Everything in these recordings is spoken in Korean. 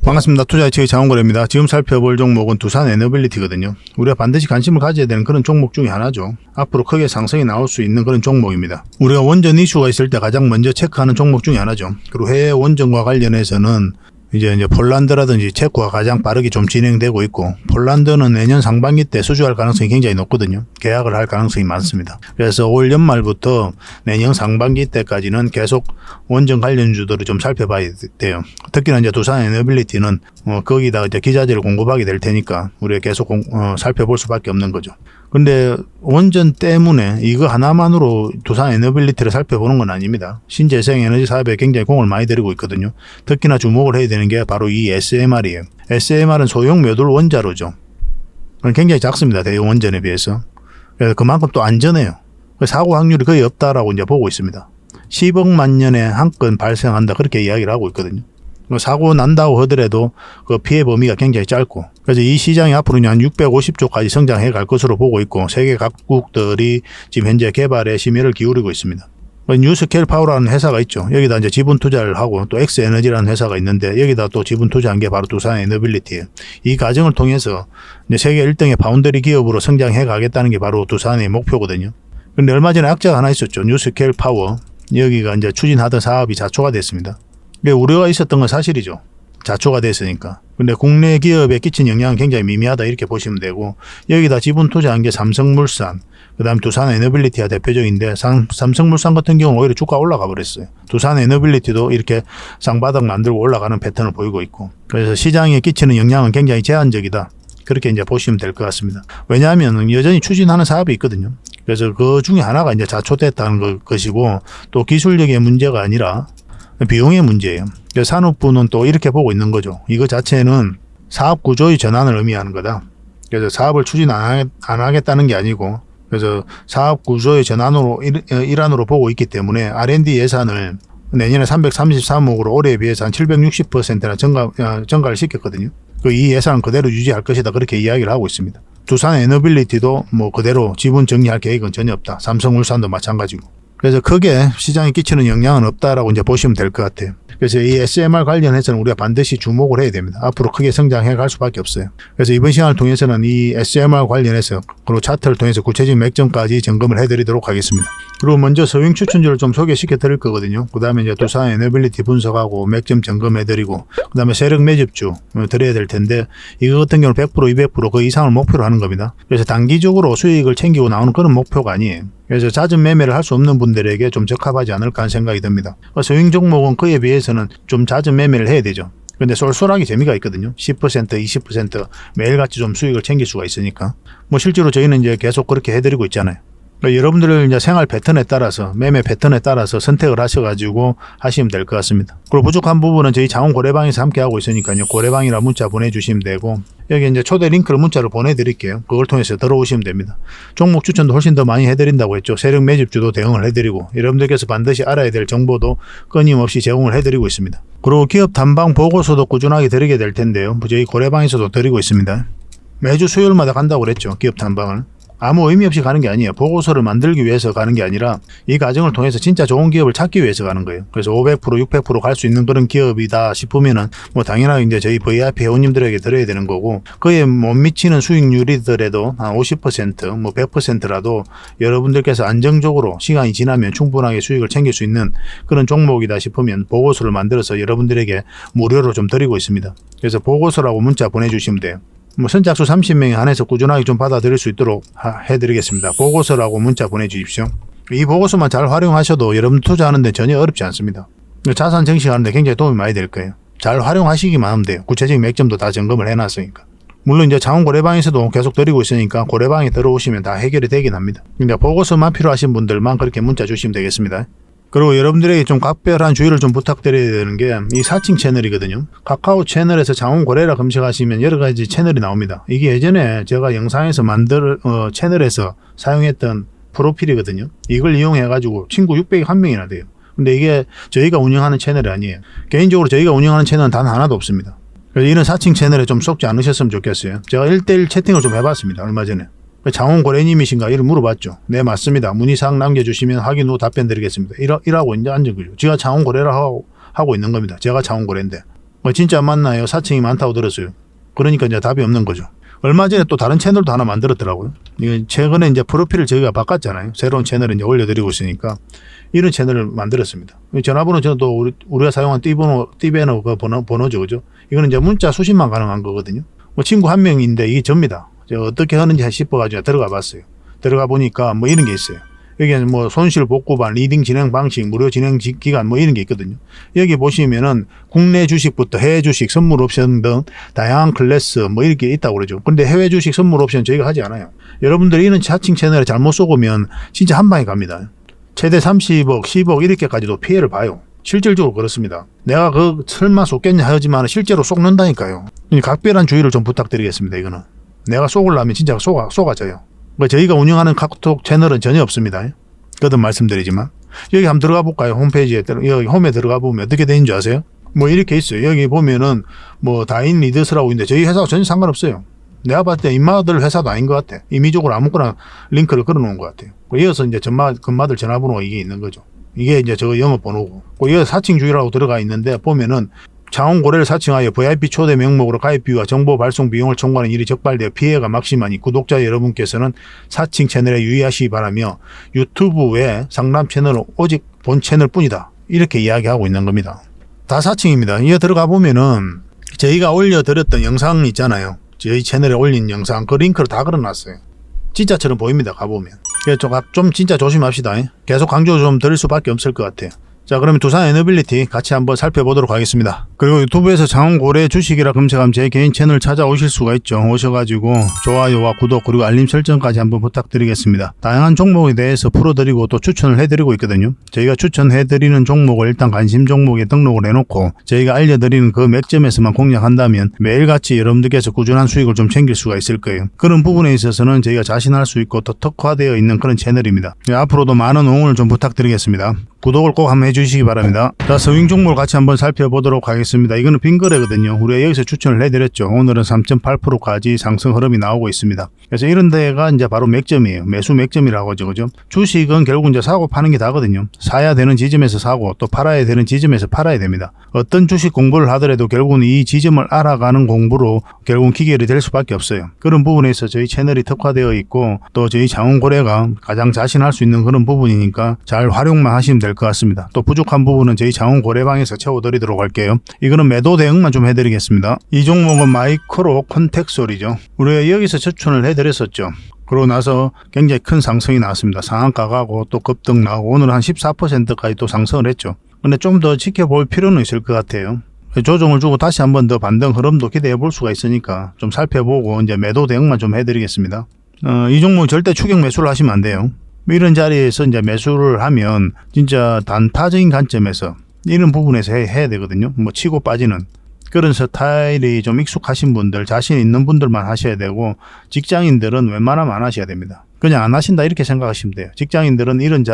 반갑습니다. 투자의측의 장원거래입니다. 지금 살펴볼 종목은 두산 에너빌리티거든요. 우리가 반드시 관심을 가져야 되는 그런 종목 중에 하나죠. 앞으로 크게 상승이 나올 수 있는 그런 종목입니다. 우리가 원전 이슈가 있을 때 가장 먼저 체크하는 종목 중에 하나죠. 그리고 해외 원전과 관련해서는 이제 폴란드라든지 체코가 가장 빠르게 좀 진행되고 있고, 폴란드는 내년 상반기 때 수주할 가능성이 굉장히 높거든요. 계약을 할 가능성이 많습니다. 그래서 올 연말부터 내년 상반기 때까지는 계속 원전 관련주들을 좀 살펴봐야 돼요. 특히나 이제 두산 에너빌리티는 거기다가 이제 기자재를 공급하게 될 테니까 우리가 계속 살펴볼 수밖에 없는 거죠. 근데 원전 때문에 이거 하나만으로 두산 에너빌리티를 살펴보는 건 아닙니다. 신재생 에너지 사업에 굉장히 공을 많이 들이고 있거든요. 특히나 주목을 해야 되는 게 바로 이 SMR이에요. SMR은 소형 묘돌 원자로죠. 굉장히 작습니다. 대형 원전에 비해서. 그래서 그만큼 또 안전해요. 사고 확률이 거의 없다라고 이제 보고 있습니다. 10억만 년에 한 건 발생한다, 그렇게 이야기를 하고 있거든요. 사고 난다고 하더라도 그 피해 범위가 굉장히 짧고, 그래서 이 시장이 앞으로 한 650조까지 성장해 갈 것으로 보고 있고, 세계 각국들이 지금 현재 개발에 심혈을 기울이고 있습니다. 뉴스케일 파워라는 회사가 있죠. 여기다 이제 지분 투자를 하고, 또 엑스에너지라는 회사가 있는데 여기다 또 지분 투자한 게 바로 두산 에너빌리티예요. 이 과정을 통해서 이제 세계 1등의 파운드리 기업으로 성장해 가겠다는 게 바로 두산의 목표거든요. 근데 얼마 전에 악재가 하나 있었죠. 뉴스케일 파워. 여기가 이제 추진하던 사업이 자초가 됐습니다. 우려가 있었던 건 사실이죠. 자초가 됐으니까. 근데 국내 기업에 끼친 영향은 굉장히 미미하다, 이렇게 보시면 되고, 여기다 지분 투자한 게 삼성물산, 그 다음 두산 에너빌리티가 대표적인데, 삼성물산 같은 경우는 오히려 주가가 올라가 버렸어요. 두산 에너빌리티도 이렇게 쌍바닥 만들고 올라가는 패턴을 보이고 있고, 그래서 시장에 끼치는 영향은 굉장히 제한적이다, 그렇게 이제 보시면 될 것 같습니다. 왜냐하면 여전히 추진하는 사업이 있거든요. 그래서 그 중에 하나가 이제 자초됐다는 것이고, 또 기술력의 문제가 아니라 비용의 문제예요. 산업부는 또 이렇게 보고 있는 거죠. 이거 자체는 사업 구조의 전환을 의미하는 거다. 그래서 사업을 추진 안 하겠다는 게 아니고, 그래서 사업 구조의 전환으로 일환으로 보고 있기 때문에 R&D 예산을 내년에 333억으로 올해에 비해서 한 760%나 증가를 시켰거든요. 이 예산은 그대로 유지할 것이다, 그렇게 이야기를 하고 있습니다. 두산 에너빌리티도 뭐 그대로 지분 정리할 계획은 전혀 없다. 삼성물산도 마찬가지고. 그래서 크게 시장에 끼치는 영향은 없다라고 이제 보시면 될 것 같아요. 그래서 이 SMR 관련해서는 우리가 반드시 주목을 해야 됩니다. 앞으로 크게 성장해 갈 수밖에 없어요. 그래서 이번 시간을 통해서는 이 SMR 관련해서, 그리고 차트를 통해서 구체적인 맥점까지 점검을 해드리도록 하겠습니다. 그리고 먼저 서윙 추천주를 좀 소개시켜 드릴 거거든요. 그 다음에 이제 두산 에너빌리티 분석하고 맥점 점검해드리고, 그 다음에 세력 매집주 드려야 될 텐데, 이거 같은 경우는 100%, 200% 그 이상을 목표로 하는 겁니다. 그래서 단기적으로 수익을 챙기고 나오는 그런 목표가 아니에요. 그래서 낮은 매매를 할 수 없는 분들에게 좀 적합하지 않을까 하는 생각이 듭니다. 서윙 종목은 그에 비해서는 좀 잦은 매매를 해야 되죠. 근데 쏠쏠하게 재미가 있거든요. 10%, 20% 매일같이 좀 수익을 챙길 수가 있으니까. 뭐 실제로 저희는 이제 계속 그렇게 해드리고 있잖아요. 그러니까 여러분들 이제 생활 패턴에 따라서, 매매 패턴에 따라서 선택을 하셔가지고 하시면 될 것 같습니다. 그리고 부족한 부분은 저희 자원 고래방에서 함께 하고 있으니까요. 고래방이라 문자 보내주시면 되고, 여기 이제 초대 링크를 문자로 보내드릴게요. 그걸 통해서 들어오시면 됩니다. 종목 추천도 훨씬 더 많이 해드린다고 했죠. 세력 매집주도 대응을 해드리고, 여러분들께서 반드시 알아야 될 정보도 끊임없이 제공을 해드리고 있습니다. 그리고 기업 단방 보고서도 꾸준하게 드리게 될 텐데요. 저희 고래방에서도 드리고 있습니다. 매주 수요일마다 간다고 그랬죠. 기업 단방을. 아무 의미 없이 가는 게 아니에요. 보고서를 만들기 위해서 가는 게 아니라 이 과정을 통해서 진짜 좋은 기업을 찾기 위해서 가는 거예요. 그래서 500%, 600% 갈 수 있는 그런 기업이다 싶으면은 뭐 당연하게 이제 저희 VIP 회원님들에게 드려야 되는 거고, 그에 못 미치는 수익률이더라도 한 50%, 뭐 100%라도 여러분들께서 안정적으로 시간이 지나면 충분하게 수익을 챙길 수 있는 그런 종목이다 싶으면 보고서를 만들어서 여러분들에게 무료로 좀 드리고 있습니다. 그래서 보고서라고 문자 보내주시면 돼요. 뭐 선착수 30명에 한해서 꾸준하게 좀 받아들일 수 있도록 해드리겠습니다. 보고서라고 문자 보내주십시오. 이 보고서만 잘 활용하셔도 여러분 투자하는 데 전혀 어렵지 않습니다. 자산 증식하는 데 굉장히 도움이 많이 될 거예요. 잘 활용하시기만 하면 돼요. 구체적인 맥점도 다 점검을 해놨으니까. 물론 이제 자원 고래방에서도 계속 드리고 있으니까 고래방에 들어오시면 다 해결이 되긴 합니다. 그러니까 보고서만 필요하신 분들만 그렇게 문자 주시면 되겠습니다. 그리고 여러분들에게 좀 각별한 주의를 좀 부탁드려야 되는 게 이 사칭 채널이거든요. 카카오 채널에서 장원고래라 검색하시면 여러 가지 채널이 나옵니다. 이게 예전에 제가 영상에서 채널에서 사용했던 프로필이거든요. 이걸 이용해가지고 친구 601명이나 돼요. 근데 이게 저희가 운영하는 채널이 아니에요. 개인적으로 저희가 운영하는 채널은 단 하나도 없습니다. 그래서 이런 사칭 채널에 좀 속지 않으셨으면 좋겠어요. 제가 1대1 채팅을 좀 해봤습니다. 얼마 전에. 장원고래님이신가? 이를 물어봤죠. 네, 맞습니다. 문의사항 남겨주시면 확인 후 답변 드리겠습니다. 이라고 이제 앉은 거죠. 제가 장원고래라 하고 있는 겁니다. 제가 장원고래인데. 진짜 맞나요? 사칭이 많다고 들었어요. 그러니까 이제 답이 없는 거죠. 얼마 전에 또 다른 채널도 하나 만들었더라고요. 이게 최근에 이제 프로필을 저희가 바꿨잖아요. 새로운 채널을 이제 올려드리고 있으니까 이런 채널을 만들었습니다. 전화번호 저도 우리가 사용한 띠번호 그 번호죠, 그죠? 이거는 이제 문자 수신만 가능한 거거든요. 친구 한 명인데 이게 접니다. 제가 어떻게 하는지 싶어가지고 들어가 봤어요. 들어가 보니까 뭐 이런 게 있어요. 여기는 뭐 손실 복구반, 리딩 진행 방식, 무료 진행 기간 뭐 이런 게 있거든요. 여기 보시면은 국내 주식부터 해외 주식, 선물 옵션 등 다양한 클래스 뭐 이렇게 있다고 그러죠. 근데 해외 주식 선물 옵션 저희가 하지 않아요. 여러분들이 이런 자칭 채널에 잘못 쏘면 진짜 한 방에 갑니다. 최대 30억, 10억 이렇게까지도 피해를 봐요. 실질적으로 그렇습니다. 내가 설마 쏘겠냐 하지만 실제로 쏘는다니까요. 각별한 주의를 좀 부탁드리겠습니다. 이거는 내가 쏘려면 진짜 쏘가져요. 저희가 운영하는 카톡 채널은 전혀 없습니다. 거듭 말씀드리지만 여기 한번 들어가 볼까요? 홈페이지에 여기 홈에 들어가 보면 어떻게 되는 줄 아세요? 뭐 이렇게 있어요. 여기 보면은 뭐 다인 리더스라고 있는데 저희 회사가 전혀 상관없어요. 내가 봤을 때 인마들 회사도 아닌 것 같아. 임의적으로 아무거나 링크를 걸어놓은 것 같아요. 이어서 이제 금마들 전화번호가 이게 있는 거죠. 이게 이제 저 영업번호고. 이어 사칭주의라고 들어가 있는데 보면은 자원고래를 사칭하여 VIP 초대 명목으로 가입비와 정보 발송 비용을 청구하는 일이 적발되어 피해가 막심하니 구독자 여러분께서는 사칭 채널에 유의하시기 바라며 유튜브 외 상담 채널은 오직 본 채널뿐이다. 이렇게 이야기하고 있는 겁니다. 다 사칭입니다. 이에 들어가 보면은 저희가 올려드렸던 영상 있잖아요. 저희 채널에 올린 영상 그 링크를 다 걸어놨어요. 진짜처럼 보입니다. 가보면. 그래서 좀 진짜 조심합시다. 계속 강조 좀 드릴 수밖에 없을 것 같아요. 자, 그러면 두산 에너빌리티 같이 한번 살펴보도록 하겠습니다. 그리고 유튜브에서 장원고래 주식이라 검색하면 제 개인 채널 찾아오실 수가 있죠. 오셔가지고 좋아요와 구독 그리고 알림 설정까지 한번 부탁드리겠습니다. 다양한 종목에 대해서 풀어드리고 또 추천을 해드리고 있거든요. 저희가 추천해드리는 종목을 일단 관심 종목에 등록을 해놓고 저희가 알려드리는 그 맥점에서만 공략한다면 매일같이 여러분들께서 꾸준한 수익을 좀 챙길 수가 있을 거예요. 그런 부분에 있어서는 저희가 자신할 수 있고 더 특화되어 있는 그런 채널입니다. 앞으로도 많은 응원을 좀 부탁드리겠습니다. 구독을 꼭 한번 해주시기 바랍니다. 자, 스윙 종목을 같이 한번 살펴보도록 하겠습니다. 이거는 빈거래거든요. 우리가 여기서 추천을 해드렸죠. 오늘은 3.8%까지 상승 흐름이 나오고 있습니다. 그래서 이런 데가 이제 바로 맥점이에요. 매수 맥점이라고 하죠. 그죠? 주식은 결국 이제 사고 파는 게 다거든요. 사야 되는 지점에서 사고 또 팔아야 되는 지점에서 팔아야 됩니다. 어떤 주식 공부를 하더라도 결국은 이 지점을 알아가는 공부로 결국은 기결이 될 수밖에 없어요. 그런 부분에서 저희 채널이 특화되어 있고 또 저희 장원고래가 가장 자신할 수 있는 그런 부분이니까 잘 활용만 하시면 될 것 같습니다. 또 부족한 부분은 저희 장원고래방에서 채워드리도록 할게요. 이거는 매도 대응만 좀 해드리겠습니다. 이 종목은 마이크로 컨텍솔이죠. 우리가 여기서 추천을 해드렸었죠. 그러고 나서 굉장히 큰 상승이 나왔습니다. 상한가 가고 또 급등 나오고 오늘은 한 14%까지 또 상승을 했죠. 근데 좀 더 지켜볼 필요는 있을 것 같아요. 조정을 주고 다시 한번 더 반등 흐름도 기대해 볼 수가 있으니까 좀 살펴보고 이제 매도 대응만 좀 해드리겠습니다. 이 종목은 절대 추격 매수를 하시면 안 돼요. 이런 자리에서 이제 매수를 하면 진짜 단타적인 관점에서 이런 부분에서 해야 되거든요. 뭐 치고 빠지는 그런 스타일이 좀 익숙하신 분들, 자신 있는 분들만 하셔야 되고 직장인들은 웬만하면 안 하셔야 됩니다. 그냥 안 하신다 이렇게 생각하시면 돼요. 직장인들은 이런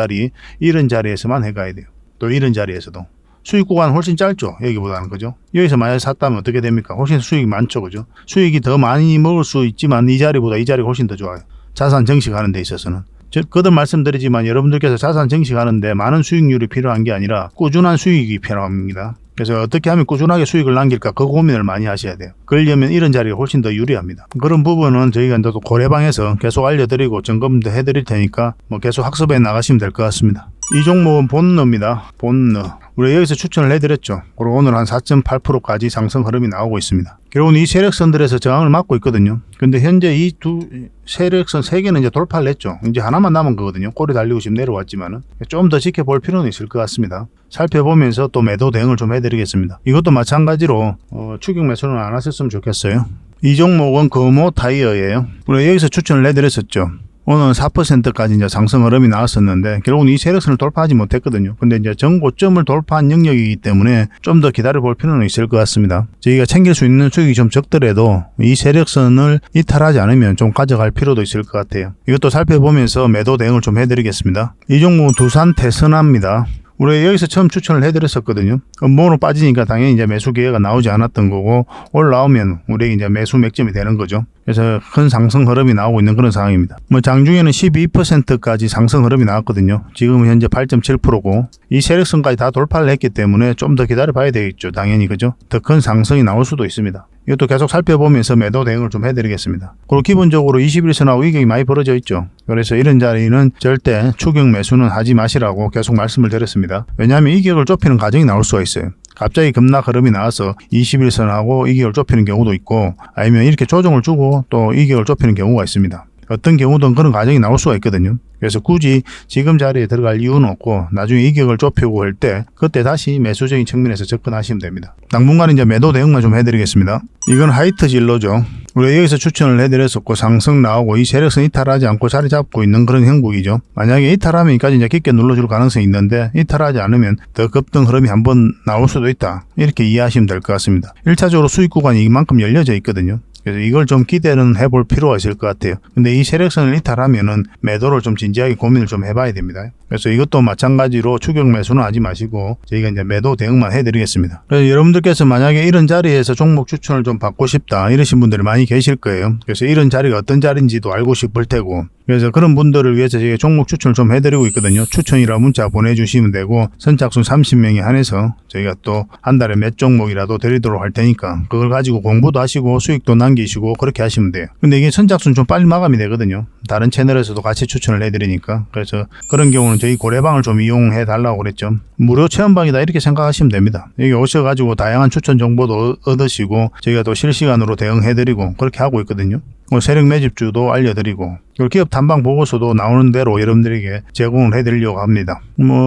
자리에서만 해가야 돼요. 또 이런 자리에서도 수익 구간 훨씬 짧죠. 여기보다는. 그죠? 여기서 만약에 샀다면 어떻게 됩니까? 훨씬 수익이 많죠. 그죠? 수익이 더 많이 먹을 수 있지만 이 자리보다 이 자리가 훨씬 더 좋아요. 자산 정식하는 데 있어서는. 거듭 말씀드리지만 여러분들께서 자산 정식하는데 많은 수익률이 필요한 게 아니라 꾸준한 수익이 필요합니다. 그래서 어떻게 하면 꾸준하게 수익을 남길까 그 고민을 많이 하셔야 돼요. 그러려면 이런 자리가 훨씬 더 유리합니다. 그런 부분은 저희가 또 고래방에서 계속 알려드리고 점검도 해드릴 테니까 뭐 계속 학습해 나가시면 될 것 같습니다. 이 종목은 본너입니다. 본너. 우리가 여기서 추천을 해드렸죠. 그리고 오늘 한 4.8%까지 상승 흐름이 나오고 있습니다. 결국은 이 세력선들에서 저항을 막고 있거든요. 근데 현재 이 두 세력선 3개는 이제 돌파를 했죠. 이제 하나만 남은 거거든요. 꼬리 달리고 지금 내려왔지만은 좀 더 지켜볼 필요는 있을 것 같습니다. 살펴보면서 또 매도 대응을 좀 해드리겠습니다. 이것도 마찬가지로 추격 매수는 안 하셨으면 좋겠어요. 이 종목은 금호 타이어예요. 우리가 여기서 추천을 해드렸었죠. 오늘 4%까지 이제 상승 흐름이 나왔었는데 결국은 이 세력선을 돌파하지 못했거든요. 근데 이제 전고점을 돌파한 영역이기 때문에 좀 더 기다려 볼 필요는 있을 것 같습니다. 저희가 챙길 수 있는 수익이 좀 적더라도 이 세력선을 이탈하지 않으면 좀 가져갈 필요도 있을 것 같아요. 이것도 살펴보면서 매도 대응을 좀 해드리겠습니다. 이 종목은 두산 태선화입니다. 우리 여기서 처음 추천을 해드렸었거든요. 음모로 빠지니까 당연히 이제 매수 기회가 나오지 않았던 거고, 올라오면 우리에게 이제 매수 맥점이 되는 거죠. 그래서 큰 상승 흐름이 나오고 있는 그런 상황입니다. 뭐 장중에는 12%까지 상승 흐름이 나왔거든요. 지금은 현재 8.7%고 이 세력선까지 다 돌파를 했기 때문에 좀 더 기다려 봐야 되겠죠. 당연히 그죠. 더 큰 상승이 나올 수도 있습니다. 이것도 계속 살펴보면서 매도 대응을 좀 해드리겠습니다. 그리고 기본적으로 21선하고 이격이 많이 벌어져 있죠. 그래서 이런 자리는 절대 추격 매수는 하지 마시라고 계속 말씀을 드렸습니다. 왜냐하면 이격을 좁히는 과정이 나올 수가 있어요. 갑자기 급락 흐름이 나와서 21선하고 이격을 좁히는 경우도 있고, 아니면 이렇게 조정을 주고 또 이격을 좁히는 경우가 있습니다. 어떤 경우든 그런 과정이 나올 수가 있거든요. 그래서 굳이 지금 자리에 들어갈 이유는 없고, 나중에 이격을 좁히고 할 때 그때 다시 매수적인 측면에서 접근하시면 됩니다. 당분간 이제 매도 대응만 좀 해드리겠습니다. 이건 하이트 진로죠. 우리가 여기서 추천을 해드렸었고, 상승 나오고 이 세력선 이탈하지 않고 자리 잡고 있는 그런 형국이죠. 만약에 이탈하면 여기까지 이제 깊게 눌러줄 가능성이 있는데, 이탈하지 않으면 더 급등 흐름이 한번 나올 수도 있다, 이렇게 이해하시면 될 것 같습니다. 1차적으로 수익 구간이 이만큼 열려져 있거든요. 그래서 이걸 좀 기대는 해볼 필요가 있을 것 같아요. 근데 이 세력선을 이탈하면은 매도를 좀 진지하게 고민을 좀 해봐야 됩니다. 그래서 이것도 마찬가지로 추격 매수는 하지 마시고 저희가 이제 매도 대응만 해드리겠습니다. 그래서 여러분들께서 만약에 이런 자리에서 종목 추천을 좀 받고 싶다 이러신 분들이 많이 계실 거예요. 그래서 이런 자리가 어떤 자리인지도 알고 싶을 테고, 그래서 그런 분들을 위해서 저희가 종목 추천을 좀 해드리고 있거든요. 추천이라 문자 보내주시면 되고, 선착순 30명에 한해서 저희가 또 한 달에 몇 종목이라도 드리도록 할 테니까 그걸 가지고 공부도 하시고 수익도 남기시고 그렇게 하시면 돼요. 근데 이게 선착순 좀 빨리 마감이 되거든요. 다른 채널에서도 같이 추천을 해드리니까. 그래서 그런 경우는 저희 고래방을 좀 이용해 달라고 그랬죠. 무료 체험방이다 이렇게 생각하시면 됩니다. 여기 오셔가지고 다양한 추천 정보도 얻으시고 저희가 또 실시간으로 대응해드리고 그렇게 하고 있거든요. 세력 매집주도 알려드리고, 그리고 기업 탐방 보고서도 나오는 대로 여러분들에게 제공을 해드리려고 합니다.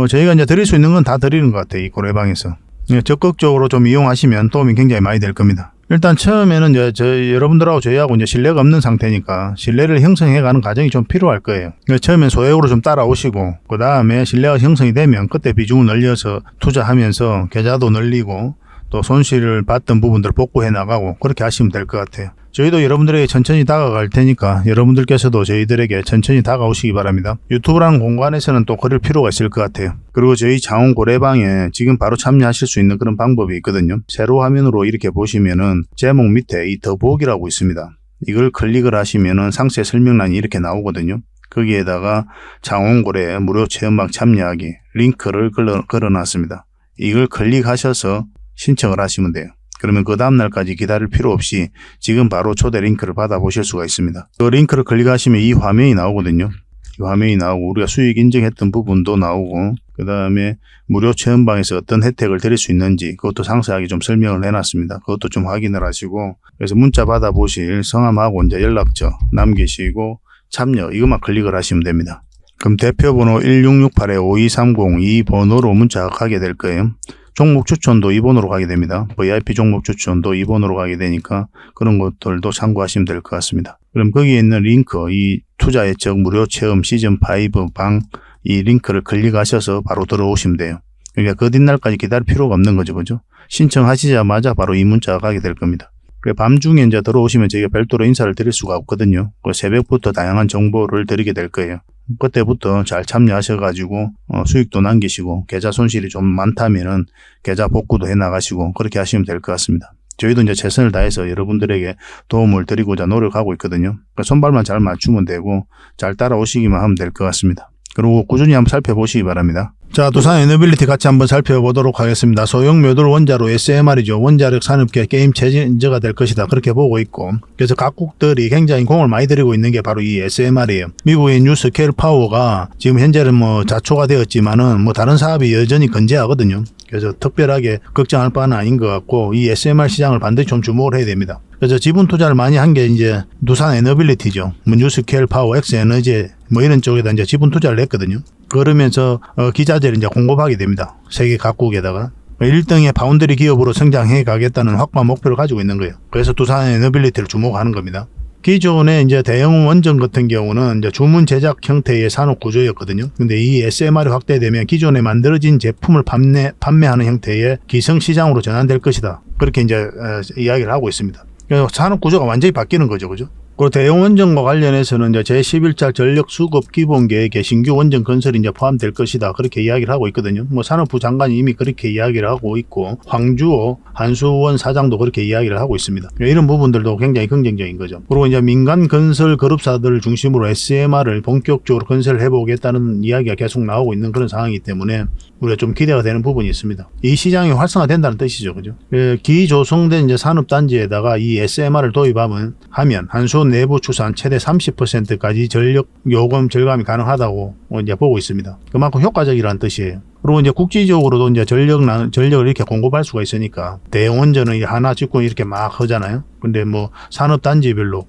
저희가 이제 드릴 수 있는 건 다 드리는 것 같아요. 이 고래방에서. 적극적으로 좀 이용하시면 도움이 굉장히 많이 될 겁니다. 일단 처음에는 여러분들하고 저희하고 이제 신뢰가 없는 상태니까 신뢰를 형성해가는 과정이 좀 필요할 거예요. 처음엔 소액으로 좀 따라오시고, 그 다음에 신뢰가 형성이 되면 그때 비중을 늘려서 투자하면서 계좌도 늘리고, 또 손실을 봤던 부분들을 복구해 나가고 그렇게 하시면 될 것 같아요. 저희도 여러분들에게 천천히 다가갈 테니까 여러분들께서도 저희들에게 천천히 다가오시기 바랍니다. 유튜브라는 공간에서는 또 그럴 필요가 있을 것 같아요. 그리고 저희 장원 고래방에 지금 바로 참여하실 수 있는 그런 방법이 있거든요. 세로 화면으로 이렇게 보시면은 제목 밑에 이 더보기라고 있습니다. 이걸 클릭을 하시면은 상세 설명란이 이렇게 나오거든요. 거기에다가 장원고래 무료 체험방 참여하기 링크를 걸어놨습니다. 이걸 클릭하셔서 신청을 하시면 돼요. 그러면 그 다음날까지 기다릴 필요 없이 지금 바로 초대 링크를 받아보실 수가 있습니다. 그 링크를 클릭하시면 이 화면이 나오거든요. 이 화면이 나오고 우리가 수익 인증했던 부분도 나오고, 그 다음에 무료 체험방에서 어떤 혜택을 드릴 수 있는지 그것도 상세하게 좀 설명을 해놨습니다. 그것도 좀 확인을 하시고, 그래서 문자 받아보실 성함하고 이제 연락처 남기시고 참여 이것만 클릭을 하시면 됩니다. 그럼 대표번호 1668-5230 이 번호로 문자가 가게 될 거예요. 종목 추천도 2번으로 가게 됩니다. VIP 종목 추천도 2번으로 가게 되니까 그런 것들도 참고하시면 될 것 같습니다. 그럼 거기에 있는 링크, 이 투자 예측 무료 체험 시즌5 방 이 링크를 클릭하셔서 바로 들어오시면 돼요. 그러니까 그 뒷날까지 기다릴 필요가 없는 거죠. 그죠? 신청하시자마자 바로 이 문자가 가게 될 겁니다. 밤중에 이제 들어오시면 저희가 별도로 인사를 드릴 수가 없거든요. 새벽부터 다양한 정보를 드리게 될 거예요. 그때부터 잘 참여하셔가지고 수익도 남기시고, 계좌 손실이 좀 많다면은 계좌 복구도 해 나가시고 그렇게 하시면 될 것 같습니다. 저희도 이제 최선을 다해서 여러분들에게 도움을 드리고자 노력하고 있거든요. 손발만 잘 맞추면 되고 잘 따라오시기만 하면 될 것 같습니다. 그리고 꾸준히 한번 살펴보시기 바랍니다. 자, 두산 에너빌리티 같이 한번 살펴보도록 하겠습니다. 소형 묘돌 원자로 SMR이죠. 원자력 산업계 게임 체인저가 될 것이다. 그렇게 보고 있고, 그래서 각국들이 굉장히 공을 많이 들이고 있는 게 바로 이 SMR이에요. 미국의 뉴스케일 파워가 지금 현재는 자초가 되었지만은 다른 사업이 여전히 건재하거든요. 그래서 특별하게 걱정할 바는 아닌 것 같고, 이 SMR 시장을 반드시 좀 주목을 해야 됩니다. 그래서 지분 투자를 많이 한 게 이제 두산 에너빌리티죠. 뉴스케일 파워, 엑스에너지 이런 쪽에다 이제 지분 투자를 했거든요. 그러면서 기자재를 이제 공급하게 됩니다. 세계 각국에다가 1등의 바운더리 기업으로 성장해 가겠다는 확고한 목표를 가지고 있는 거예요. 그래서 두산 에너빌리티를 주목하는 겁니다. 기존에 이제 대형 원전 같은 경우는 이제 주문 제작 형태의 산업 구조였거든요. 근데 이 SMR이 확대되면 기존에 만들어진 제품을 판매하는 형태의 기성 시장으로 전환될 것이다. 그렇게 이제 이야기를 하고 있습니다. 산업 구조가 완전히 바뀌는 거죠. 그죠? 그리고 대형 원전과 관련해서는 이제 제11차 전력 수급 기본 계획에 신규 원전 건설이 이제 포함될 것이다. 그렇게 이야기를 하고 있거든요. 뭐 산업부 장관이 이미 그렇게 이야기를 하고 있고 황주호 한수원 사장도 그렇게 이야기를 하고 있습니다. 이런 부분들도 굉장히 긍정적인 거죠. 그리고 이제 민간 건설 그룹사들을 중심으로 SMR을 본격적으로 건설해 보겠다는 이야기가 계속 나오고 있는 그런 상황이기 때문에 우리가 좀 기대가 되는 부분이 있습니다. 이 시장이 활성화된다는 뜻이죠. 그죠? 기조성된 이제 산업단지에다가 이 SMR을 도입하면 한수원 내부 추산 최대 30%까지 전력 요금 절감이 가능하다고 이제 보고 있습니다. 그만큼 효과적이라는 뜻이에요. 그리고 이제 국지적으로도 이제 전력을 이렇게 공급할 수가 있으니까 대형 원전은 하나 짓고 이렇게 막 하잖아요. 근데 뭐 산업단지별로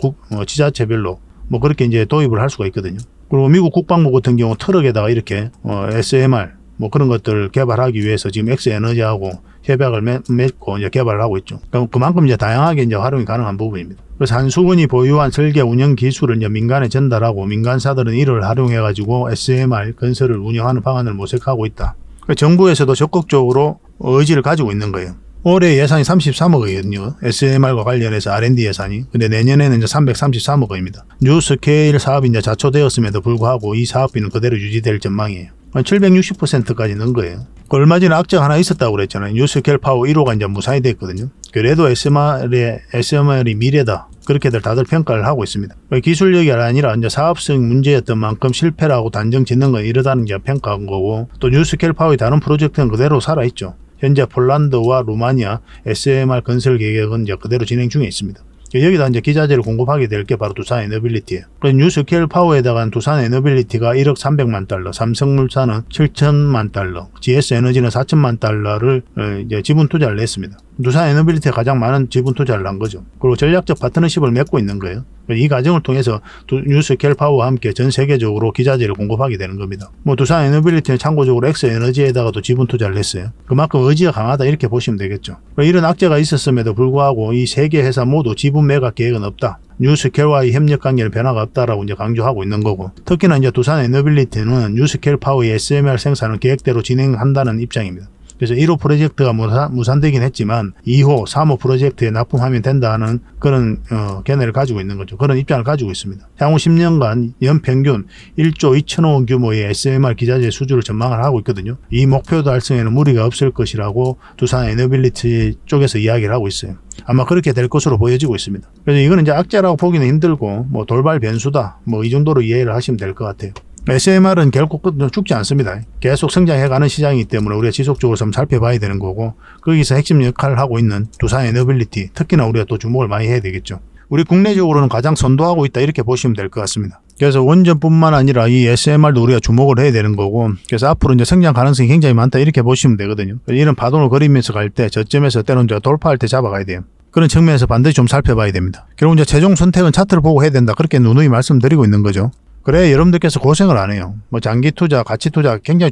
지자체별로 뭐 그렇게 이제 도입을 할 수가 있거든요. 그리고 미국 국방부 같은 경우 트럭에다가 이렇게 SMR 뭐 그런 것들을 개발하기 위해서 지금 엑스에너지하고 협약을 맺고 이제 개발을 하고 있죠. 그만큼 이제 다양하게 이제 활용이 가능한 부분입니다. 그래서 한수원이 보유한 설계 운영 기술을 이제 민간에 전달하고 민간사들은 이를 활용해가지고 SMR 건설을 운영하는 방안을 모색하고 있다. 정부에서도 적극적으로 의지를 가지고 있는 거예요. 올해 예산이 33억이거든요. SMR과 관련해서 R&D 예산이. 근데 내년에는 이제 333억입니다. 뉴스케일 사업이 이제 자초되었음에도 불구하고 이 사업비는 그대로 유지될 전망이에요. 760%까지 는 거예요. 얼마 전에 악재가 하나 있었다고 그랬잖아요. 뉴스케일 파워 1호가 이제 무산이 됐거든요. 그래도 SMR이 미래다. 그렇게들 다들 평가를 하고 있습니다. 기술력이 아니라 이제 사업성 문제였던 만큼 실패라고 단정 짓는 건 이러다는 게 평가한 거고, 또 뉴스케일 파워의 다른 프로젝트는 그대로 살아있죠. 현재 폴란드와 루마니아 SMR 건설 계획은 이제 그대로 진행 중에 있습니다. 여기다 이제 기자재를 공급하게 될 게 바로 두산 에너빌리티예요. 뉴스케일 파워에다가 두산 에너빌리티가 1억 300만 달러, 삼성물산은 7천만 달러, GS 에너지는 4천만 달러를 이제 지분 투자를 냈습니다. 두산 에너빌리티가 가장 많은 지분 투자를 한 거죠. 그리고 전략적 파트너십을 맺고 있는 거예요. 이 과정을 통해서 뉴스케일 파워와 함께 전 세계적으로 기자재를 공급하게 되는 겁니다. 뭐 두산 에너빌리티는 참고적으로 엑스에너지에다가도 지분 투자를 했어요. 그만큼 의지가 강하다 이렇게 보시면 되겠죠. 이런 악재가 있었음에도 불구하고 이 세 개 회사 모두 지분 매각 계획은 없다. 뉴스케일와의 협력 관계는 변화가 없다라고 이제 강조하고 있는 거고, 특히나 이제 두산 에너빌리티는 뉴스케일 파워의 SMR 생산을 계획대로 진행한다는 입장입니다. 그래서 1호 프로젝트가 무산되긴 했지만 2호, 3호 프로젝트에 납품하면 된다는 그런 견해를 가지고 있는 거죠. 그런 입장을 가지고 있습니다. 향후 10년간 연평균 1조 2천억 원 규모의 SMR 기자재 수주를 전망을 하고 있거든요. 이 목표 달성에는 무리가 없을 것이라고 두산 에너빌리티 쪽에서 이야기를 하고 있어요. 아마 그렇게 될 것으로 보여지고 있습니다. 그래서 이거는 이제 악재라고 보기는 힘들고 뭐 돌발 변수다, 뭐 이 정도로 이해를 하시면 될 것 같아요. SMR은 결코 죽지 않습니다. 계속 성장해가는 시장이기 때문에 우리가 지속적으로 좀 살펴봐야 되는 거고, 거기서 핵심 역할을 하고 있는 두산 에너빌리티, 특히나 우리가 또 주목을 많이 해야 되겠죠. 우리 국내적으로는 가장 선도하고 있다 이렇게 보시면 될 것 같습니다. 그래서 원전뿐만 아니라 이 SMR도 우리가 주목을 해야 되는 거고, 그래서 앞으로 이제 성장 가능성이 굉장히 많다 이렇게 보시면 되거든요. 이런 파동을 그리면서 갈 때 저점에서 때로는 이제 돌파할 때 잡아가야 돼요. 그런 측면에서 반드시 좀 살펴봐야 됩니다. 결국 이제 최종 선택은 차트를 보고 해야 된다, 그렇게 누누이 말씀드리고 있는 거죠. 그래 여러분들께서 고생을 안 해요. 뭐 장기 투자, 가치 투자 굉장히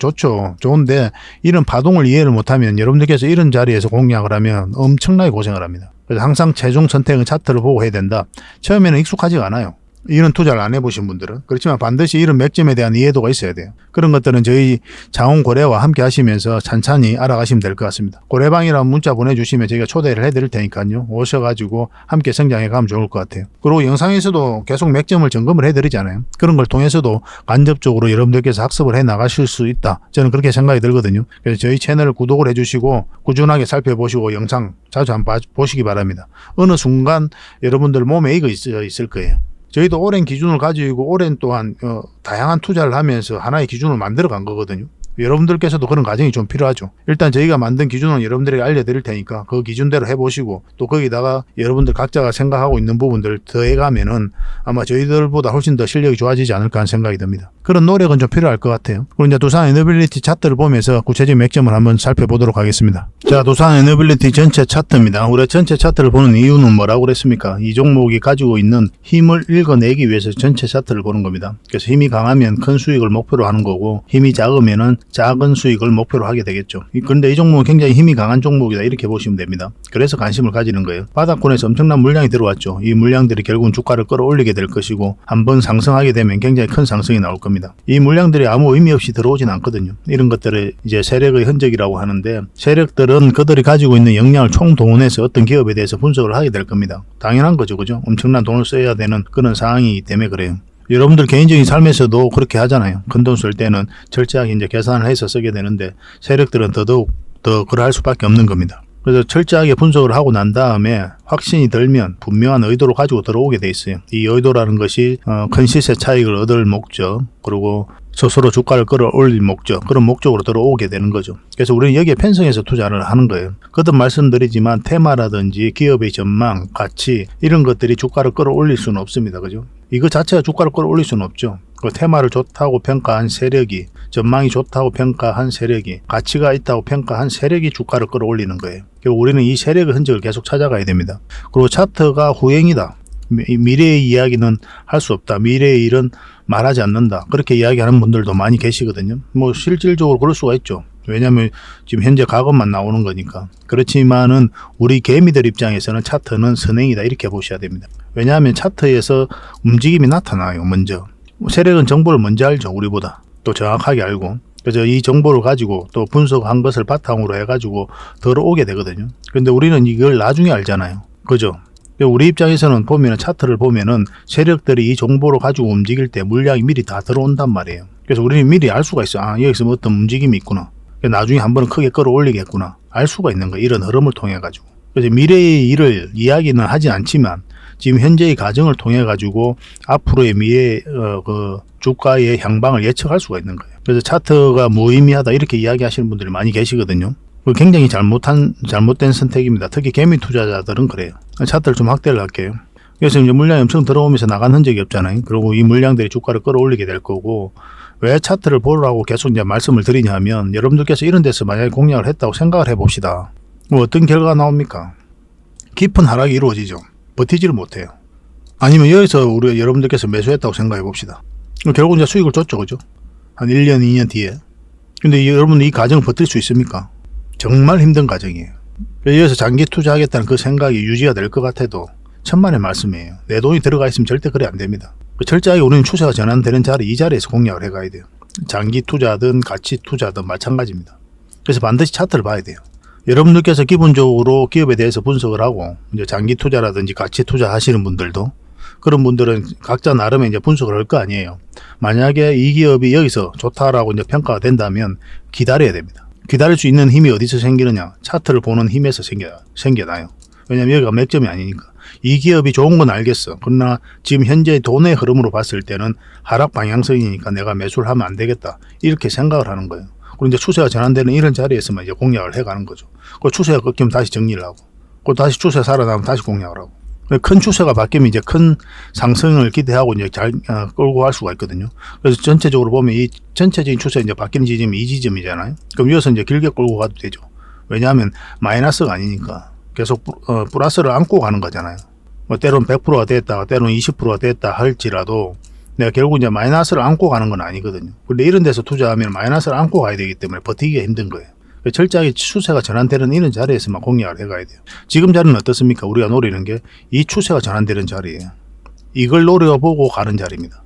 좋은데 이런 파동을 이해를 못하면 여러분들께서 이런 자리에서 공략을 하면 엄청나게 고생을 합니다. 그래서 항상 최종 선택은 차트를 보고 해야 된다. 처음에는 익숙하지가 않아요. 이런 투자를 안 해보신 분들은. 그렇지만 반드시 이런 맥점에 대한 이해도가 있어야 돼요. 그런 것들은 저희 장원고래와 함께 하시면서 찬찬히 알아가시면 될 것 같습니다. 고래방이라는 문자 보내주시면 저희가 초대를 해드릴 테니까요. 오셔가지고 함께 성장해 가면 좋을 것 같아요. 그리고 영상에서도 계속 맥점을 점검을 해드리잖아요. 그런 걸 통해서도 간접적으로 여러분들께서 학습을 해 나가실 수 있다, 저는 그렇게 생각이 들거든요. 그래서 저희 채널을 구독을 해주시고 꾸준하게 살펴보시고 영상 자주 한번 보시기 바랍니다. 어느 순간 여러분들 몸에 이거 있을 거예요. 저희도 오랜 기준을 가지고 오랜 동안 다양한 투자를 하면서 하나의 기준을 만들어 간 거거든요. 여러분들께서도 그런 과정이 좀 필요하죠. 일단 저희가 만든 기준은 여러분들에게 알려드릴 테니까 그 기준대로 해보시고, 또 거기다가 여러분들 각자가 생각하고 있는 부분들 더해가면은 아마 저희들보다 훨씬 더 실력이 좋아지지 않을까 하는 생각이 듭니다. 그런 노력은 좀 필요할 것 같아요. 그리고 이제 두산 에너빌리티 차트를 보면서 구체적인 맥점을 한번 살펴보도록 하겠습니다. 자, 두산 에너빌리티 전체 차트입니다. 우리가 전체 차트를 보는 이유는 뭐라고 그랬습니까? 이 종목이 가지고 있는 힘을 읽어내기 위해서 전체 차트를 보는 겁니다. 그래서 힘이 강하면 큰 수익을 목표로 하는 거고, 힘이 작으면은 작은 수익을 목표로 하게 되겠죠. 그런데 이 종목은 굉장히 힘이 강한 종목이다 이렇게 보시면 됩니다. 그래서 관심을 가지는 거예요. 바닥권에서 엄청난 물량이 들어왔죠. 이 물량들이 결국은 주가를 끌어올리게 될 것이고 한번 상승하게 되면 굉장히 큰 상승이 나올 겁니다. 이 물량들이 아무 의미 없이 들어오진 않거든요. 이런 것들을 이제 세력의 흔적이라고 하는데 세력들은 그들이 가지고 있는 역량을 총동원해서 어떤 기업에 대해서 분석을 하게 될 겁니다. 당연한 거죠. 그죠? 엄청난 돈을 써야 되는 그런 상황이기 때문에 그래요. 여러분들 개인적인 삶에서도 그렇게 하잖아요. 큰 돈 쓸 때는 철저하게 이제 계산을 해서 쓰게 되는데 세력들은 더더욱 더 그럴 수밖에 없는 겁니다. 그래서 철저하게 분석을 하고 난 다음에 확신이 들면 분명한 의도를 가지고 들어오게 돼 있어요. 이 의도라는 것이 큰 시세 차익을 얻을 목적, 그리고 스스로 주가를 끌어올릴 목적, 그런 목적으로 들어오게 되는 거죠. 그래서 우리는 여기에 편성해서 투자를 하는 거예요. 거듭 말씀드리지만 테마라든지 기업의 전망, 가치 이런 것들이 주가를 끌어올릴 수는 없습니다. 그죠? 이거 자체가 주가를 끌어올릴 수는 없죠. 그 테마를 좋다고 평가한 세력이, 전망이 좋다고 평가한 세력이, 가치가 있다고 평가한 세력이 주가를 끌어올리는 거예요. 결국 우리는 이 세력의 흔적을 계속 찾아가야 됩니다. 그리고 차트가 후행이다. 미래의 이야기는 할 수 없다. 미래의 일은 말하지 않는다. 그렇게 이야기하는 분들도 많이 계시거든요. 뭐 실질적으로 그럴 수가 있죠. 왜냐하면 지금 현재 과거만 나오는 거니까. 그렇지만은 우리 개미들 입장에서는 차트는 선행이다 이렇게 보셔야 됩니다. 왜냐하면 차트에서 움직임이 나타나요. 먼저 세력은 정보를 먼저 알죠. 우리보다 또 정확하게 알고. 그래서 이 정보를 가지고 또 분석한 것을 바탕으로 해가지고 들어오게 되거든요. 근데 우리는 이걸 나중에 알잖아요. 그죠? 우리 입장에서는 보면은 차트를 보면은 세력들이 이 정보를 가지고 움직일 때 물량이 미리 다 들어온단 말이에요. 그래서 우리는 미리 알 수가 있어. 아, 여기서 뭐 어떤 움직임이 있구나. 나중에 한번 크게 끌어올리겠구나. 알 수가 있는 거예요. 이런 흐름을 통해 가지고. 그래서 미래의 일을 이야기는 하지 않지만 지금 현재의 과정을 통해 가지고 앞으로의 미래 그 주가의 향방을 예측할 수가 있는 거예요. 그래서 차트가 무의미하다 이렇게 이야기하시는 분들이 많이 계시거든요. 굉장히 잘못된 선택입니다. 특히 개미 투자자들은 그래요. 차트를 좀 확대를 할게요. 그래서 이제 물량이 엄청 들어오면서 나간 흔적이 없잖아요. 그리고 이 물량들이 주가를 끌어올리게 될 거고, 왜 차트를 보라고 계속 이제 말씀을 드리냐면, 여러분들께서 이런 데서 만약에 공략을 했다고 생각을 해봅시다. 뭐 어떤 결과가 나옵니까? 깊은 하락이 이루어지죠. 버티지를 못해요. 아니면 여기서 여러분들께서 매수했다고 생각해 봅시다. 결국 이제 수익을 줬죠. 그죠? 한 1년, 2년 뒤에. 근데 여러분 이 과정을 버틸 수 있습니까? 정말 힘든 과정이에요. 여기서 장기 투자하겠다는 그 생각이 유지가 될 것 같아도 천만의 말씀이에요. 내 돈이 들어가 있으면 절대 그래 안 됩니다. 철저하게 우리는 추세가 전환되는 자리, 이 자리에서 공략을 해가야 돼요. 장기 투자든 가치 투자든 마찬가지입니다. 그래서 반드시 차트를 봐야 돼요. 여러분들께서 기본적으로 기업에 대해서 분석을 하고 이제 장기 투자라든지 가치 투자 하시는 분들도 그런 분들은 각자 나름의 이제 분석을 할 거 아니에요. 만약에 이 기업이 여기서 좋다라고 이제 평가가 된다면 기다려야 됩니다. 기다릴 수 있는 힘이 어디서 생기느냐? 차트를 보는 힘에서 생겨나요. 왜냐면 여기가 맥점이 아니니까. 이 기업이 좋은 건 알겠어. 그러나 지금 현재 돈의 흐름으로 봤을 때는 하락 방향성이니까 내가 매수를 하면 안 되겠다. 이렇게 생각을 하는 거예요. 그리고 이제 추세가 전환되는 이런 자리에서만 이제 공략을 해가는 거죠. 그 추세가 꺾이면 다시 정리를 하고, 그 다시 추세 살아나면 다시 공략을 하고. 큰 추세가 바뀌면 이제 큰 상승을 기대하고 이제 잘 끌고 갈 수가 있거든요. 그래서 전체적으로 보면 이 전체적인 추세 이제 바뀌는 지점이 이 지점이잖아요. 그럼 이어서 이제 길게 끌고 가도 되죠. 왜냐하면 마이너스가 아니니까 계속 플러스를 안고 가는 거잖아요. 뭐 때로는 100%가 됐다, 때로는 20%가 됐다 할지라도 내가 결국 이제 마이너스를 안고 가는 건 아니거든요. 근데 이런 데서 투자하면 마이너스를 안고 가야 되기 때문에 버티기가 힘든 거예요. 철저하게 추세가 전환되는 이런 자리에서만 공략을 해가야 돼요. 지금 자리는 어떻습니까? 우리가 노리는 게 이 추세가 전환되는 자리예요. 이걸 노려보고 가는 자리입니다.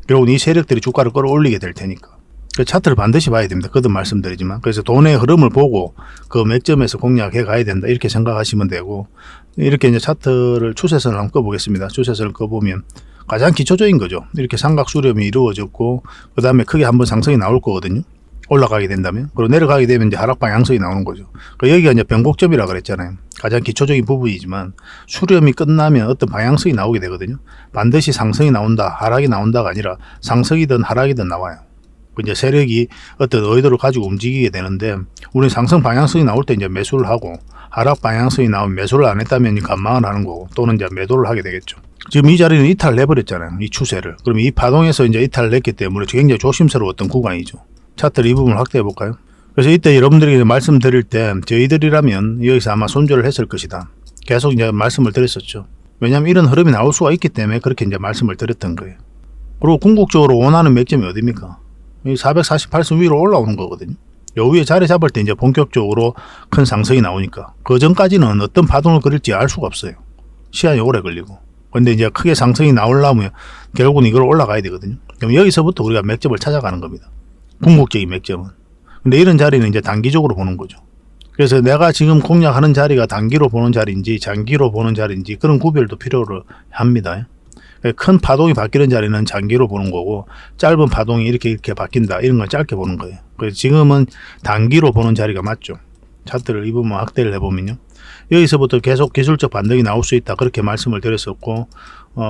결국 이 세력들이 주가를 끌어올리게 될 테니까. 차트를 반드시 봐야 됩니다. 거듭 말씀드리지만. 그래서 돈의 흐름을 보고 그 맥점에서 공략해 가야 된다. 이렇게 생각하시면 되고, 이렇게 이제 차트를 추세선을 한번 꺼보겠습니다. 추세선을 꺼보면 가장 기초적인 거죠. 이렇게 삼각 수렴이 이루어졌고, 그 다음에 크게 한번 상승이 나올 거거든요. 올라가게 된다면. 그리고 내려가게 되면 이제 하락 방향성이 나오는 거죠. 여기가 이제 변곡점이라 그랬잖아요. 가장 기초적인 부분이지만 수렴이 끝나면 어떤 방향성이 나오게 되거든요. 반드시 상승이 나온다, 하락이 나온다가 아니라 상승이든 하락이든 나와요. 이제 세력이 어떤 의도를 가지고 움직이게 되는데, 우리 상승 방향성이 나올 때 이제 매수를 하고, 하락 방향성이 나오면 매수를 안 했다면 관망을 하는 거고, 또는 이제 매도를 하게 되겠죠. 지금 이 자리는 이탈을 해버렸잖아요. 이 추세를. 그럼 이 파동에서 이제 이탈을 했기 때문에 굉장히 조심스러웠던 구간이죠. 차트를 이 부분을 확대해 볼까요? 그래서 이때 여러분들에게 말씀드릴 때 저희들이라면 여기서 아마 손절을 했을 것이다. 계속 이제 말씀을 드렸었죠. 왜냐하면 이런 흐름이 나올 수가 있기 때문에 그렇게 이제 말씀을 드렸던 거예요. 그리고 궁극적으로 원하는 맥점이 어디입니까? 이 448선 위로 올라오는 거거든요. 요 위에 자리 잡을 때 이제 본격적으로 큰 상승이 나오니까 그 전까지는 어떤 파동을 그릴지 알 수가 없어요. 시간이 오래 걸리고. 근데 이제 크게 상승이 나오려면 결국은 이걸 올라가야 되거든요. 그럼 여기서부터 우리가 맥점을 찾아가는 겁니다. 궁극적인 맥점은. 근데 이런 자리는 이제 단기적으로 보는 거죠. 그래서 내가 지금 공략하는 자리가 단기로 보는 자리인지 장기로 보는 자리인지 그런 구별도 필요로 합니다. 큰 파동이 바뀌는 자리는 장기로 보는 거고 짧은 파동이 이렇게 바뀐다 이런 건 짧게 보는 거예요. 그래서 지금은 단기로 보는 자리가 맞죠. 차트를 이부분 확대를 해보면요. 여기서부터 계속 기술적 반등이 나올 수 있다 그렇게 말씀을 드렸었고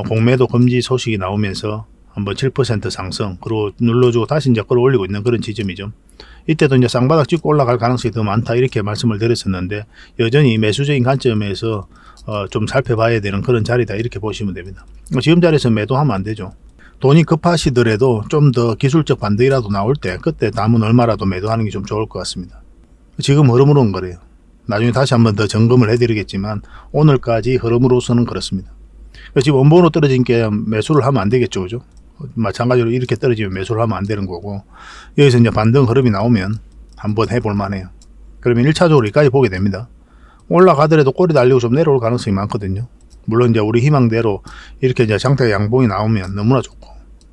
공매도 금지 소식이 나오면서 한번 7% 상승 그리고 눌러주고 다시 이제 끌어올리고 있는 그런 지점이죠. 이때도 이제 쌍바닥 찍고 올라갈 가능성이 더 많다 이렇게 말씀을 드렸었는데 여전히 매수적인 관점에서 좀 살펴봐야 되는 그런 자리다 이렇게 보시면 됩니다. 지금 자리에서 매도하면 안 되죠. 돈이 급하시더라도 좀 더 기술적 반등이라도 나올 때 그때 남은 얼마라도 매도하는 게 좀 좋을 것 같습니다. 지금 흐름으로 온 거래요. 나중에 다시 한번 더 점검을 해드리겠지만 오늘까지 흐름으로서는 그렇습니다. 지금 원본으로 떨어진 게 매수를 하면 안 되겠죠, 그죠? 마찬가지로 이렇게 떨어지면 매수를 하면 안 되는 거고 여기서 이제 반등 흐름이 나오면 한번 해볼 만해요. 그러면 1차적으로 여기까지 보게 됩니다. 올라가더라도 꼬리 달리고 좀 내려올 가능성이 많거든요. 물론 이제 우리 희망대로 이렇게 이제 장대 양봉이 나오면 너무나 좋고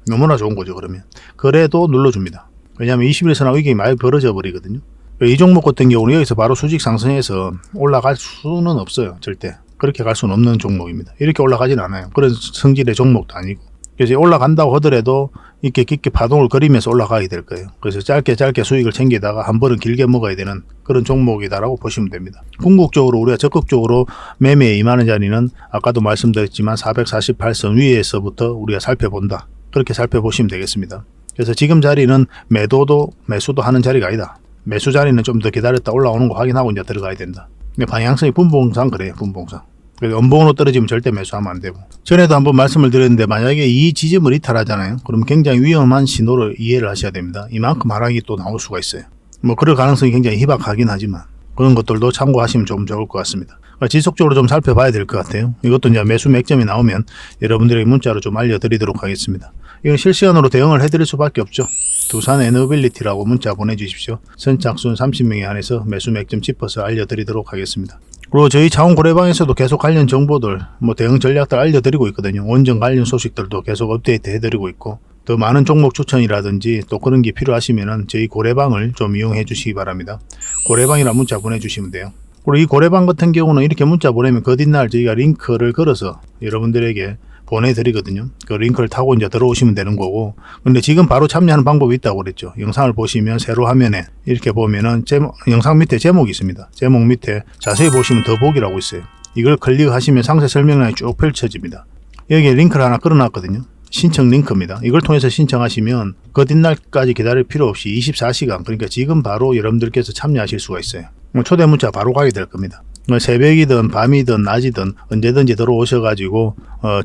너무나 좋은 거죠. 그러면 그래도 눌러줍니다. 왜냐하면 21선하고 위경이 많이 벌어져 버리거든요. 이 종목 같은 경우는 여기서 바로 수직 상승해서 올라갈 수는 없어요. 절대 그렇게 갈 수는 없는 종목입니다. 이렇게 올라가진 않아요. 그런 성질의 종목도 아니고. 그래서 올라간다고 하더라도 이렇게 깊게 파동을 그리면서 올라가게 될 거예요. 그래서 짧게 수익을 챙기다가 한 번은 길게 먹어야 되는 그런 종목이다라고 보시면 됩니다. 궁극적으로 우리가 적극적으로 매매에 임하는 자리는 아까도 말씀드렸지만 448선 위에서부터 우리가 살펴본다. 그렇게 살펴보시면 되겠습니다. 그래서 지금 자리는 매도도 매수도 하는 자리가 아니다. 매수 자리는 좀 더 기다렸다 올라오는 거 확인하고 이제 들어가야 된다. 방향성이 분봉상 그래요. 분봉상. 연봉으로 떨어지면 절대 매수하면 안 되고 전에도 한번 말씀을 드렸는데 만약에 이 지점을 이탈하잖아요. 그럼 굉장히 위험한 신호를 이해를 하셔야 됩니다. 이만큼 하락이 또 나올 수가 있어요. 뭐 그럴 가능성이 굉장히 희박하긴 하지만 그런 것들도 참고하시면 좀 좋을 것 같습니다. 지속적으로 좀 살펴봐야 될 것 같아요. 이것도 이제 매수 맥점이 나오면 여러분들에게 문자로 좀 알려드리도록 하겠습니다. 이건 실시간으로 대응을 해드릴 수밖에 없죠. 두산 에너빌리티라고 문자 보내주십시오. 선착순 30명에 한해서 매수 맥점 짚어서 알려드리도록 하겠습니다. 그리고 저희 자원 고래방에서도 계속 관련 정보들, 대응 전략들 알려드리고 있거든요. 원전 관련 소식들도 계속 업데이트 해드리고 있고, 더 많은 종목 추천이라든지 또 그런 게 필요하시면은 저희 고래방을 좀 이용해 주시기 바랍니다. 고래방이라 문자 보내주시면 돼요. 그리고 이 고래방 같은 경우는 이렇게 문자 보내면 그 뒷날 저희가 링크를 걸어서 여러분들에게 보내드리거든요. 그 링크를 타고 이제 들어오시면 되는 거고, 근데 지금 바로 참여하는 방법이 있다고 그랬죠. 영상을 보시면 세로 화면에 이렇게 보면은 영상 밑에 제목이 있습니다. 제목 밑에 자세히 보시면 더보기라고 있어요. 이걸 클릭하시면 상세 설명란이 쭉 펼쳐집니다. 여기에 링크를 하나 걸어놨거든요. 신청 링크입니다. 이걸 통해서 신청하시면 그 뒷날까지 기다릴 필요 없이 24시간, 그러니까 지금 바로 여러분들께서 참여하실 수가 있어요. 초대 문자 바로 가게 될 겁니다. 새벽이든 밤이든 낮이든 언제든지 들어오셔가지고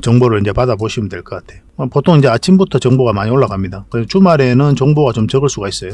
정보를 이제 받아보시면 될 것 같아요. 보통 이제 아침부터 정보가 많이 올라갑니다. 그래서 주말에는 정보가 좀 적을 수가 있어요.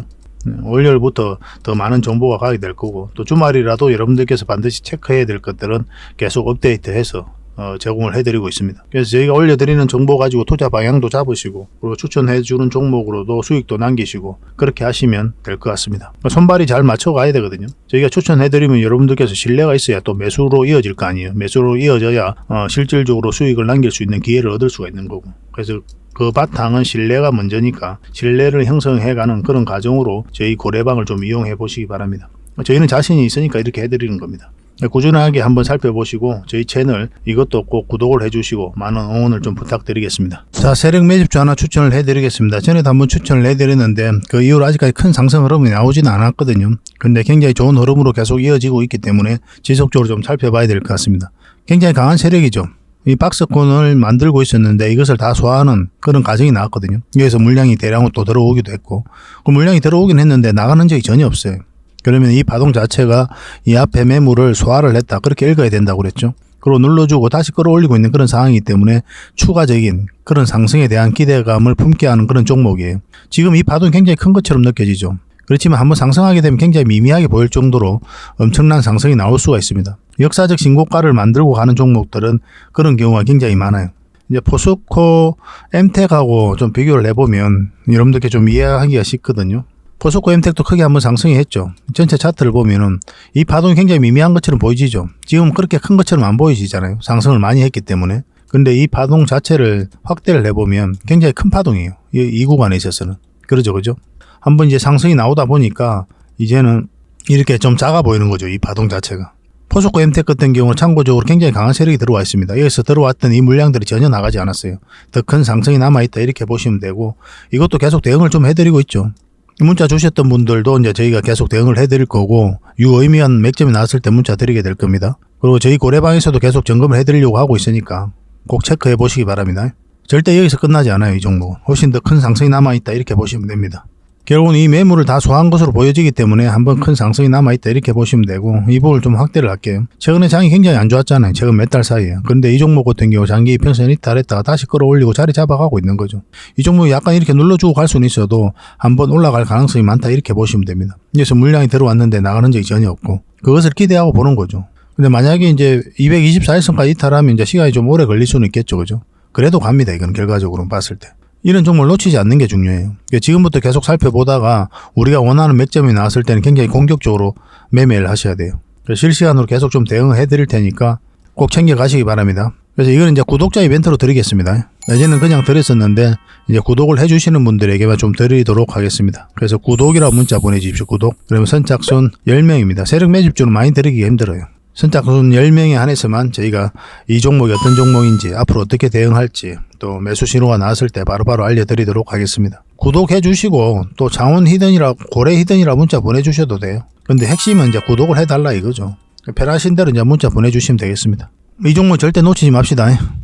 월요일부터 더 많은 정보가 가게 될 거고, 또 주말이라도 여러분들께서 반드시 체크해야 될 것들은 계속 업데이트해서 제공을 해드리고 있습니다. 그래서 저희가 올려드리는 정보 가지고 투자 방향도 잡으시고, 그리고 추천해주는 종목으로도 수익도 남기시고, 그렇게 하시면 될 것 같습니다. 손발이 잘 맞춰가야 되거든요. 저희가 추천해드리면 여러분들께서 신뢰가 있어야 또 매수로 이어질 거 아니에요. 매수로 이어져야 실질적으로 수익을 남길 수 있는 기회를 얻을 수가 있는 거고, 그래서 그 바탕은 신뢰가 먼저니까 신뢰를 형성해가는 그런 과정으로 저희 고래방을 좀 이용해 보시기 바랍니다. 저희는 자신이 있으니까 이렇게 해드리는 겁니다. 꾸준하게 한번 살펴보시고 저희 채널 이것도 꼭 구독을 해주시고 많은 응원을 좀 부탁드리겠습니다. 자, 세력 매집주 하나 추천을 해드리겠습니다. 전에도 한번 추천을 해드렸는데 그 이후로 아직까지 큰 상승 흐름이 나오지는 않았거든요. 근데 굉장히 좋은 흐름으로 계속 이어지고 있기 때문에 지속적으로 좀 살펴봐야 될 것 같습니다. 굉장히 강한 세력이죠. 이 박스권을 만들고 있었는데 이것을 다 소화하는 그런 과정이 나왔거든요. 여기서 물량이 대량으로 또 들어오기도 했고, 그 물량이 들어오긴 했는데 나가는 적이 전혀 없어요. 그러면 이 파동 자체가 이 앞에 매물을 소화를 했다, 그렇게 읽어야 된다고 그랬죠. 그리고 눌러주고 다시 끌어올리고 있는 그런 상황이기 때문에 추가적인 그런 상승에 대한 기대감을 품게 하는 그런 종목이에요. 지금 이 파동이 굉장히 큰 것처럼 느껴지죠. 그렇지만 한번 상승하게 되면 굉장히 미미하게 보일 정도로 엄청난 상승이 나올 수가 있습니다. 역사적 신고가를 만들고 가는 종목들은 그런 경우가 굉장히 많아요. 이제 포스코 엠텍하고 좀 비교를 해보면 여러분들께 좀 이해하기가 쉽거든요. 포스코 엠텍도 크게 한번 상승이 했죠. 전체 차트를 보면은 이 파동이 굉장히 미미한 것처럼 보이지죠. 지금 그렇게 큰 것처럼 안 보이시잖아요. 상승을 많이 했기 때문에. 근데 이 파동 자체를 확대를 해보면 굉장히 큰 파동이에요. 이 구간에 있어서는. 그러죠, 그죠? 한번 이제 상승이 나오다 보니까 이제는 이렇게 좀 작아 보이는 거죠. 이 파동 자체가. 포스코 엠텍 같은 경우는 참고적으로 굉장히 강한 세력이 들어와 있습니다. 여기서 들어왔던 이 물량들이 전혀 나가지 않았어요. 더 큰 상승이 남아있다 이렇게 보시면 되고, 이것도 계속 대응을 좀 해드리고 있죠. 문자 주셨던 분들도 이제 저희가 계속 대응을 해드릴 거고, 유의미한 맥점이 나왔을 때 문자 드리게 될 겁니다. 그리고 저희 고래방에서도 계속 점검을 해드리려고 하고 있으니까 꼭 체크해 보시기 바랍니다. 절대 여기서 끝나지 않아요. 이 종목은 훨씬 더 큰 상승이 남아있다 이렇게 보시면 됩니다. 결국은 이 매물을 다 소화한 것으로 보여지기 때문에 한번 큰 상승이 남아있다 이렇게 보시면 되고, 이 부분을 좀 확대를 할게요. 최근에 장이 굉장히 안 좋았잖아요. 최근 몇 달 사이에. 그런데 이 종목 같은 경우 장기 이평선 이탈했다가 다시 끌어올리고 자리 잡아가고 있는 거죠. 이 종목이 약간 이렇게 눌러주고 갈 수는 있어도 한번 올라갈 가능성이 많다 이렇게 보시면 됩니다. 여기서 물량이 들어왔는데 나가는 적이 전혀 없고, 그것을 기대하고 보는 거죠. 근데 만약에 이제 224일선까지 이탈하면 이제 시간이 좀 오래 걸릴 수는 있겠죠. 그죠? 그래도 갑니다. 이건 결과적으로 봤을 때. 이런 종목을 놓치지 않는 게 중요해요. 지금부터 계속 살펴보다가 우리가 원하는 맥점이 나왔을 때는 굉장히 공격적으로 매매를 하셔야 돼요. 실시간으로 계속 좀 대응해 드릴 테니까 꼭 챙겨 가시기 바랍니다. 그래서 이거는 이제 구독자 이벤트로 드리겠습니다. 예전에는 그냥 드렸었는데 이제 구독을 해주시는 분들에게만 좀 드리도록 하겠습니다. 그래서 구독이라고 문자 보내주십시오. 구독. 그러면 선착순 10명입니다. 세력 매집주는 많이 드리기 힘들어요. 선착순 10명에 한해서만 저희가 이 종목이 어떤 종목인지, 앞으로 어떻게 대응할지, 또 매수 신호가 나왔을 때 바로바로 알려드리도록 하겠습니다. 구독해 주시고 또 장원 히든이라 고래 히든이라 문자 보내주셔도 돼요. 근데 핵심은 이제 구독을 해달라 이거죠. 편하신 대로 이제 문자 보내주시면 되겠습니다. 이 종목 절대 놓치지 맙시다.